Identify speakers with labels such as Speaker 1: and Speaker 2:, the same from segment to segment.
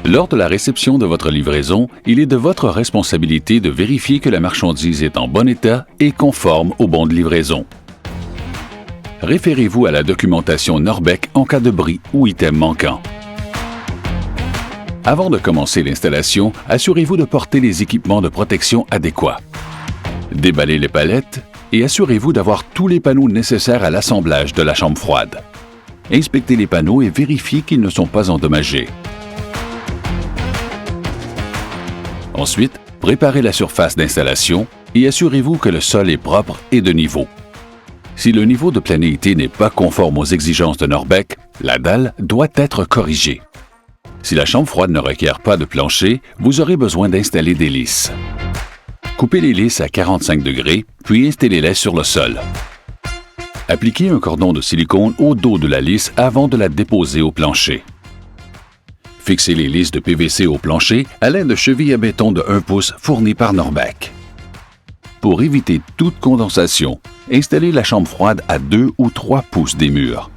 Speaker 1: Lors de la réception de votre livraison, il est de votre responsabilité de vérifier que la marchandise est en bon état et conforme au bon de livraison. Référez-vous à la documentation Norbec en cas de bris ou item manquant. Avant de commencer l'installation, assurez-vous de porter les équipements de protection adéquats. Déballez les palettes et assurez-vous d'avoir tous les panneaux nécessaires à l'assemblage de la chambre froide. Inspectez les panneaux et vérifiez qu'ils ne sont pas endommagés. Ensuite, préparez la surface d'installation et assurez-vous que le sol est propre et de niveau. Si le niveau de planéité n'est pas conforme aux exigences de Norbec, la dalle doit être corrigée. Si la chambre froide ne requiert pas de plancher, vous aurez besoin d'installer des lisses. Coupez les lisses à 45 degrés, puis installez-les sur le sol. Appliquez un cordon de silicone au dos de la lisse avant de la déposer au plancher. Fixez les lisses de PVC au plancher à l'aide de chevilles à béton de 1 pouce fournies par Norbec. Pour éviter toute condensation, installez la chambre froide à 2 ou 3 pouces des murs.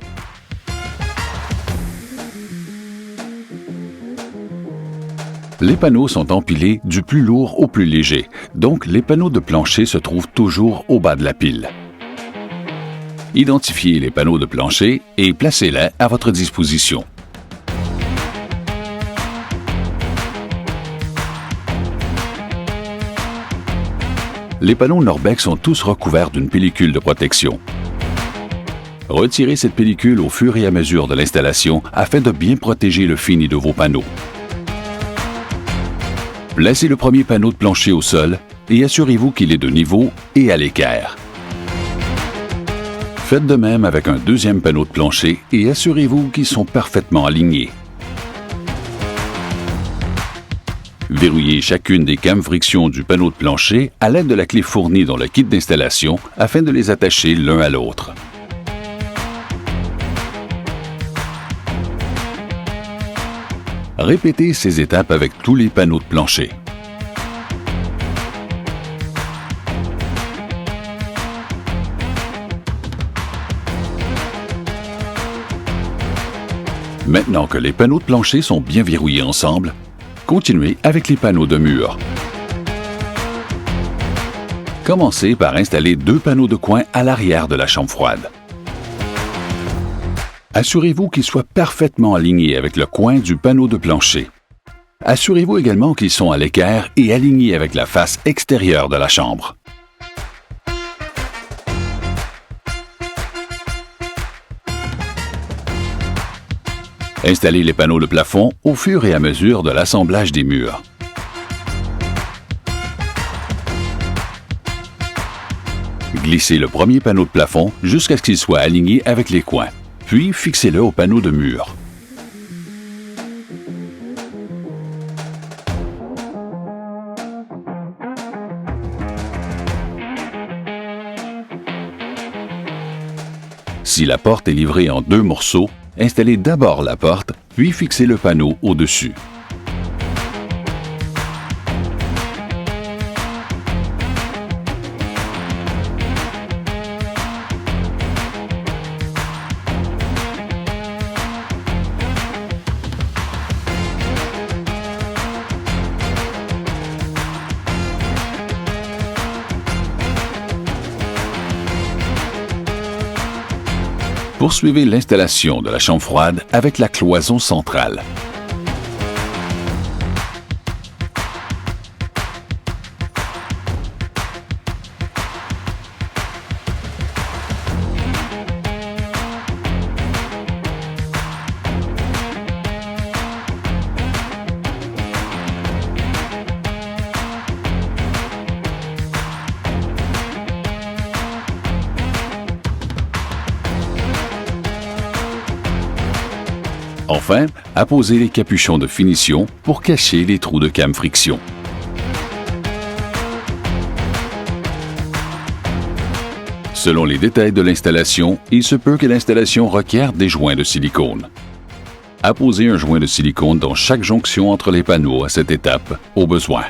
Speaker 1: Les panneaux sont empilés du plus lourd au plus léger, donc les panneaux de plancher se trouvent toujours au bas de la pile. Identifiez les panneaux de plancher et placez-les à votre disposition. Les panneaux Norbec sont tous recouverts d'une pellicule de protection. Retirez cette pellicule au fur et à mesure de l'installation afin de bien protéger le fini de vos panneaux. Placez le premier panneau de plancher au sol et assurez-vous qu'il est de niveau et à l'équerre. Faites de même avec un deuxième panneau de plancher et assurez-vous qu'ils sont parfaitement alignés. Verrouillez chacune des cames friction du panneau de plancher à l'aide de la clé fournie dans le kit d'installation afin de les attacher l'un à l'autre. Répétez ces étapes avec tous les panneaux de plancher. Maintenant que les panneaux de plancher sont bien verrouillés ensemble, continuez avec les panneaux de mur. Commencez par installer 2 panneaux de coin à l'arrière de la chambre froide. Assurez-vous qu'ils soient parfaitement alignés avec le coin du panneau de plancher. Assurez-vous également qu'ils sont à l'équerre et alignés avec la face extérieure de la chambre. Installez les panneaux de plafond au fur et à mesure de l'assemblage des murs. Glissez le premier panneau de plafond jusqu'à ce qu'il soit aligné avec les coins, puis fixez-le au panneau de mur. Si la porte est livrée en 2 morceaux, installez d'abord la porte, puis fixez le panneau au-dessus. Poursuivez l'installation de la chambre froide avec la cloison centrale. Enfin, apposez les capuchons de finition pour cacher les trous de came friction. Selon les détails de l'installation, il se peut que l'installation requiert des joints de silicone. Apposez un joint de silicone dans chaque jonction entre les panneaux à cette étape, au besoin.